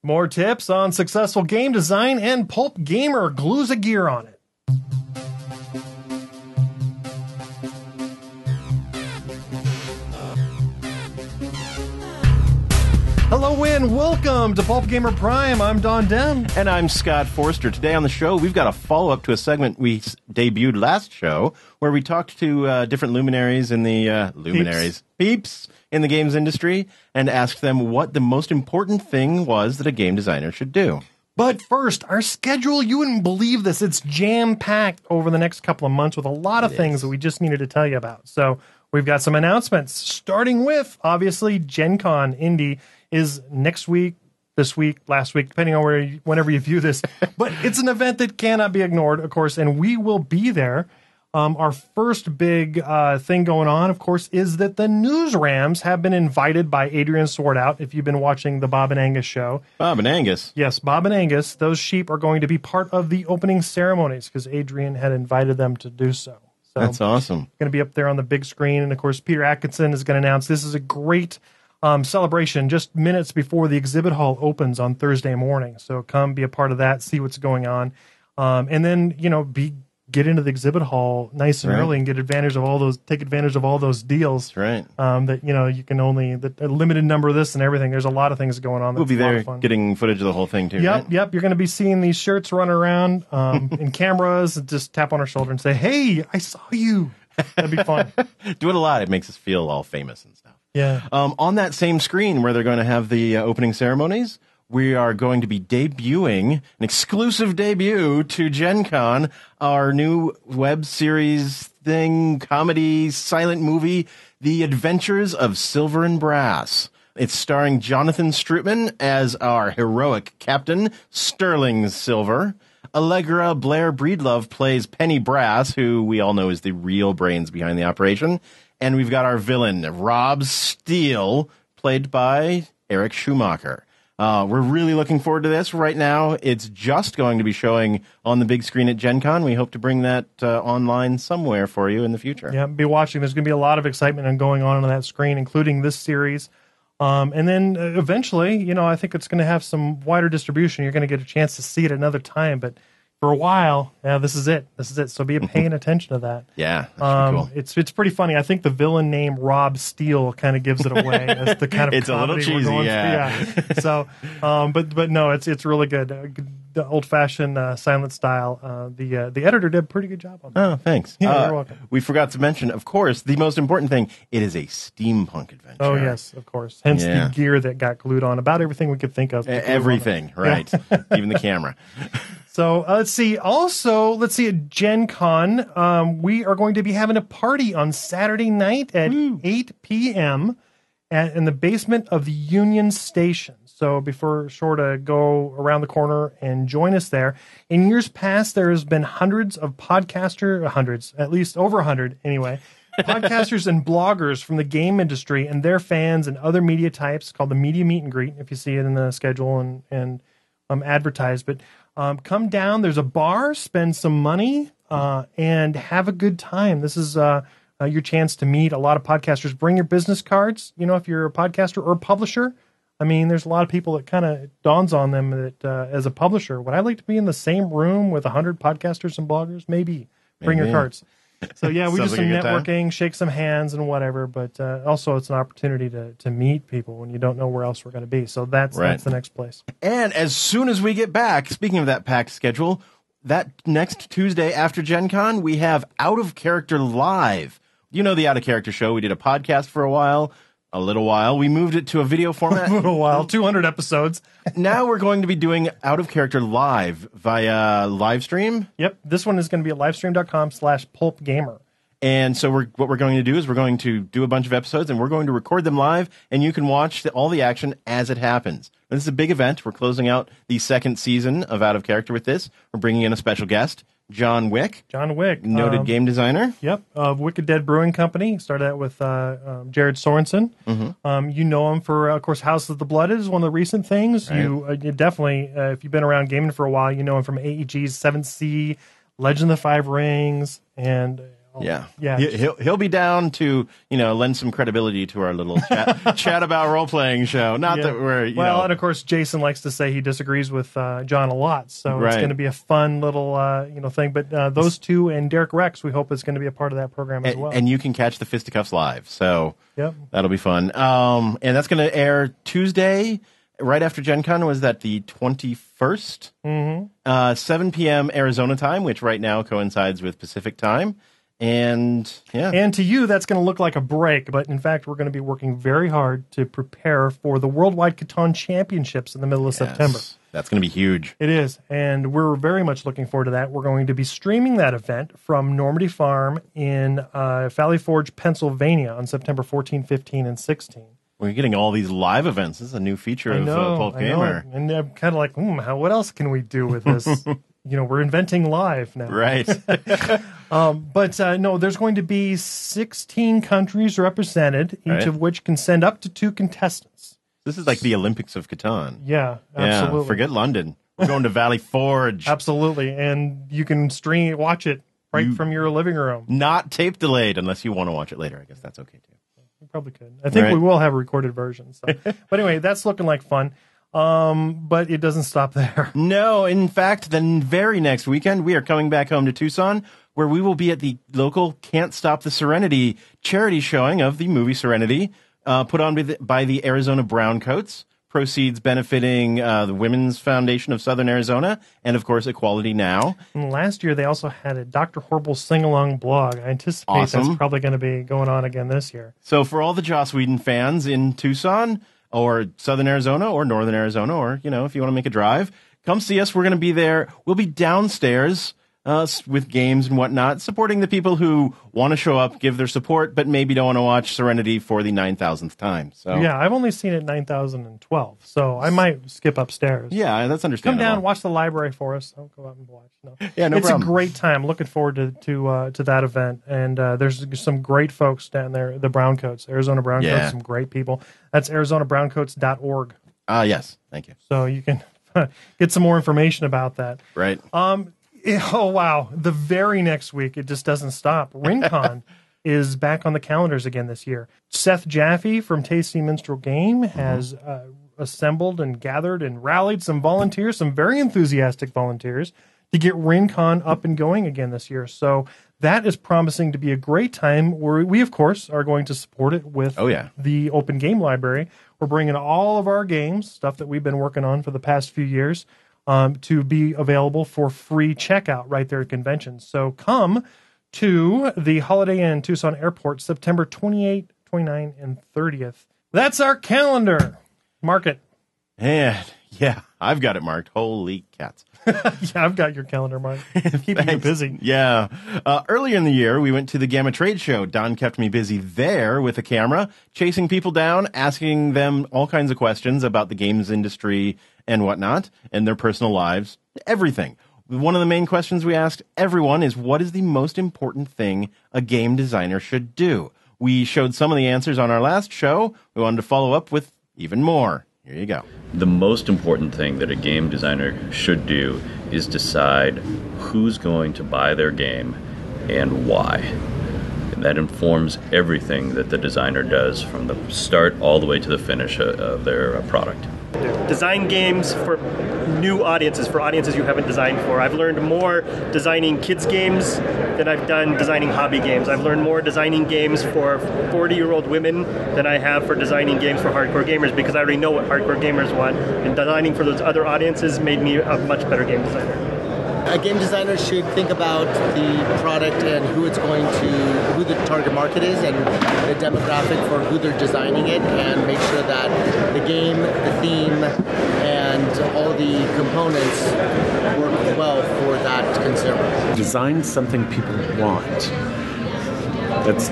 More tips on successful game design, and Pulp Gamer glues a gear on it. Hello and welcome to Pulp Gamer Prime. I'm Don Den. And I'm Scott Forster. Today on the show, we've got a follow-up to a segment we debuted last show where we talked to different luminaries in the... peeps in the games industry and asked them what the most important thing was that a game designer should do. But first, our schedule, you wouldn't believe this. It's jam-packed over the next couple of months with a lot of things that we just needed to tell you about. So we've got some announcements, starting with, obviously, Gen Con Indy is next week, this week, last week, depending on whenever you view this. But it's an event that cannot be ignored, of course, and we will be there. Our first big thing going on, of course, is that the News Rams have been invited by Adrian Swartout. If you've been watching the Bob and Angus show. Bob and Angus? Yes, Bob and Angus. Those sheep are going to be part of the opening ceremonies because Adrian had invited them to do so. That's awesome. Going to be up there on the big screen. And, of course, Peter Atkinson is going to announce this is a great celebration just minutes before the exhibit hall opens on Thursday morning. So come be a part of that, see what's going on. And then, get into the exhibit hall nice and early and take advantage of all those deals. That's right. That, you can only, a limited number of this and everything. There's a lot of things going on. We'll be there getting footage of the whole thing too. Yep. Right? You're going to be seeing these shirts run around in cameras and just tap on our shoulder and say, "Hey, I saw you." That'd be fun. Do it a lot. It makes us feel all famous and stuff. Yeah. On that same screen where they're going to have the opening ceremonies, we are going to be debuting an exclusive debut to Gen Con, our new web series thing, comedy, silent movie, The Adventures of Silver and Brass. It's starring Jonathan Strootman as our heroic captain, Sterling Silver. Allegra Blair Breedlove plays Penny Brass, who we all know is the real brains behind the operation. And we've got our villain, Rob Steele, played by Eric Schumacher. We're really looking forward to this. Right now, it's just going to be showing on the big screen at Gen Con. We hope to bring that online somewhere for you in the future. Yeah, be watching. There's going to be a lot of excitement going on that screen, including this series. And then eventually, I think it's going to have some wider distribution. You're going to get a chance to see it another time. But for a while, this is it. So be paying attention to that. Yeah, that's cool. It's pretty funny. I think the villain name Rob Steele kind of gives it away as the kind of it's comedy a little cheesy, we're going yeah. So, but no, it's really good. The old-fashioned silent style. The editor did a pretty good job on that. Oh, thanks. Yeah, you're welcome. We forgot to mention, of course, the most important thing. It is a steampunk adventure. Oh yes, of course. Hence the gear that got glued on. About everything we could think of. Everything, right? Yeah. Even the camera. So let's see. Also, at Gen Con, we are going to be having a party on Saturday night at 8 p.m. In the basement of the Union Station. So be sure to go around the corner and join us there. In years past, there has been hundreds, at least over 100 anyway, podcasters and bloggers from the game industry and their fans and other media types called the Media Meet and Greet, if you see it in the schedule and advertised. But come down. There's a bar, spend some money, and have a good time. This is your chance to meet a lot of podcasters. Bring your business cards, if you're a podcaster or a publisher. I mean, there's a lot of people that kind of dawns on them that as a publisher, would I like to be in the same room with 100 podcasters and bloggers? Maybe. Bring your cards. So, yeah, we do some networking, shake some hands and whatever, but also it's an opportunity to meet people when you don't know where else we're going to be. So that's the next place. And as soon as we get back, speaking of that packed schedule, that next Tuesday after Gen Con, we have Out of Character Live. You know the Out of Character show. We did a podcast for a little while. We moved it to a video format. A little while, 200 episodes. Now we're going to be doing Out of Character Live via live stream. Yep. This one is going to be at livestream.com/Pulp Gamer. And so what we're going to do is we're going to do a bunch of episodes and we're going to record them live and you can watch all the action as it happens. This is a big event. We're closing out the second season of Out of Character with this. We're bringing in a special guest, John Wick. Noted game designer. Yep. Wicked Dead Brewing Company. Started out with Jared Sorensen. Mm-hmm. You know him for, of course, House of the Blood is one of the recent things. Right. You definitely, if you've been around gaming for a while, you know him from AEG's 7th Sea, Legend of the Five Rings, and Yeah. Yeah. He'll be down to, lend some credibility to our little chat about role-playing show. Not that we're, and of course, Jason likes to say he disagrees with John a lot, so it's going to be a fun little, thing. But those two and Derek Rex, we hope is going to be a part of that program as well. And you can catch the Fisticuffs live, so that'll be fun. And that's going to air Tuesday, right after Gen Con. Was that the 21st? Mm-hmm. 7 p.m. Arizona time, which right now coincides with Pacific time. And to you, that's going to look like a break, but in fact, we're going to be working very hard to prepare for the Worldwide Catan Championships in the middle of September. That's going to be huge. It is, and we're very much looking forward to that. We're going to be streaming that event from Normandy Farm in Valley Forge, Pennsylvania on September 14, 15, and 16. We're getting all these live events. This is a new feature of Pulp Gamer. And I'm kind of like, what else can we do with this? We're inventing live now. Right. No, there's going to be 16 countries represented, each of which can send up to 2 contestants. This is like the Olympics of Catan. Yeah, absolutely. Yeah, forget London. We're going to Valley Forge. Absolutely. And you can watch it from your living room. Not tape delayed, unless you want to watch it later. I guess that's okay, too. We probably could. I think we will have a recorded version. So. But anyway, that's looking like fun. But it doesn't stop there. No, in fact, the very next weekend, we are coming back home to Tucson, where we will be at the local Can't Stop the Serenity charity showing of the movie Serenity, put on by the Arizona Browncoats. Proceeds benefiting the Women's Foundation of Southern Arizona and, of course, Equality Now. And last year, they also had a Dr. Horrible sing-along blog. I anticipate that's probably going to be going on again this year. So for all the Joss Whedon fans in Tucson or Southern Arizona or Northern Arizona or, if you want to make a drive, come see us. We're going to be there. We'll be downstairs with games and whatnot, supporting the people who want to show up, give their support, but maybe don't want to watch Serenity for the 9,000th time. So yeah, I've only seen it 9,012, so I might skip upstairs. Yeah, that's understandable. Come down, watch the library for us. Don't go out and watch. No, yeah, no it's problem. a great time. Looking forward to that event, and there's some great folks down there. The Browncoats, Arizona Browncoats, some great people. That's ArizonaBrowncoats.org. Yes, thank you. So you can get some more information about that. Right. Oh, wow. The very next week, it just doesn't stop. RinCon is back on the calendars again this year. Seth Jaffe from Tasty Minstrel Game has assembled and gathered and rallied some volunteers, some very enthusiastic volunteers, to get RinCon up and going again this year. So that is promising to be a great time where we, of course, are going to support it with the Open Game Library. We're bringing all of our games, stuff that we've been working on for the past few years, to be available for free checkout right there at conventions. So come to the Holiday Inn Tucson Airport, September 28, 29, and 30th. That's our calendar. Mark it. And yeah, I've got it marked. Holy cats. Yeah, I've got your calendar marked. Keeping you busy. Yeah. Earlier in the year, we went to the Gamma Trade Show. Don kept me busy there with a camera, chasing people down, asking them all kinds of questions about the games industry and whatnot, and their personal lives, everything. One of the main questions we asked everyone is, what is the most important thing a game designer should do? We showed some of the answers on our last show. We wanted to follow up with even more. Here you go. The most important thing that a game designer should do is decide who's going to buy their game and why. And that informs everything that the designer does from the start all the way to the finish of their product. Design games for new audiences, for audiences you haven't designed for. I've learned more designing kids games than I've done designing hobby games. I've learned more designing games for 40-year-old women than I have for designing games for hardcore gamers, because I already know what hardcore gamers want, and designing for those other audiences made me a much better game designer. A game designer should think about the product and who the target market is and the demographic for who they're designing it, and make sure that the game, the theme, and all the components work well for that consumer. Design something people want. That's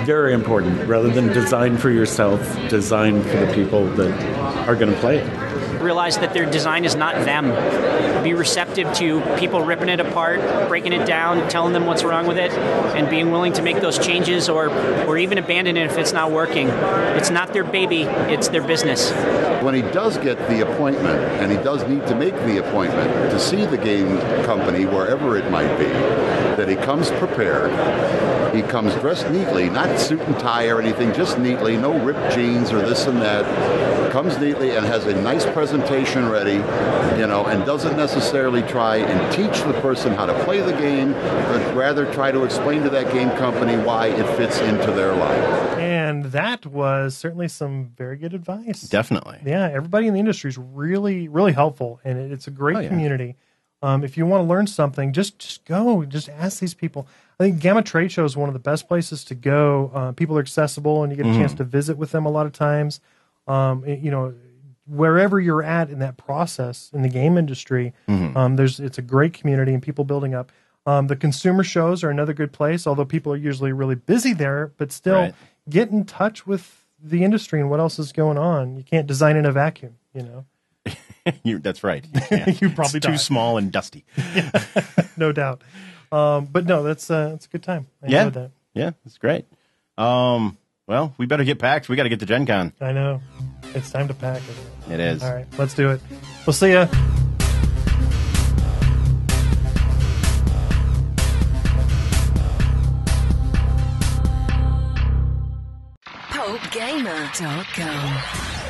very important. Rather than design for yourself, design for the people that are going to play it. realize that their design is not them. Be receptive to people ripping it apart, breaking it down, telling them what's wrong with it, and being willing to make those changes or even abandon it if it's not working. It's not their baby, it's their business. When he does get the appointment, and he does need to make the appointment to see the game company, wherever it might be, that he comes prepared, he comes dressed neatly, not suit and tie or anything, just neatly, no ripped jeans or this and that, comes neatly and has a nice presentation ready, and doesn't necessarily try and teach the person how to play the game, but rather try to explain to that game company why it fits into their life. And that was certainly some very good advice. Definitely. Yeah, everybody in the industry is really, really helpful, and it's a great community. If you want to learn something, just go, just ask these people. I think Gamma Trade Show is one of the best places to go. People are accessible, and you get a chance to visit with them a lot of times. Wherever you're at in that process in the game industry, it's a great community and people building up. The consumer shows are another good place, although people are usually really busy there, but still get in touch with the industry and what else is going on. You can't design in a vacuum, That's right. You probably it's too small and dusty. No doubt. But no, that's a good time. I enjoyed that. Yeah, it's great. Well, we better get packed. We got to get to Gen Con. I know. It's time to pack it. It is. All right, let's do it. We'll see ya. PulpGamer.com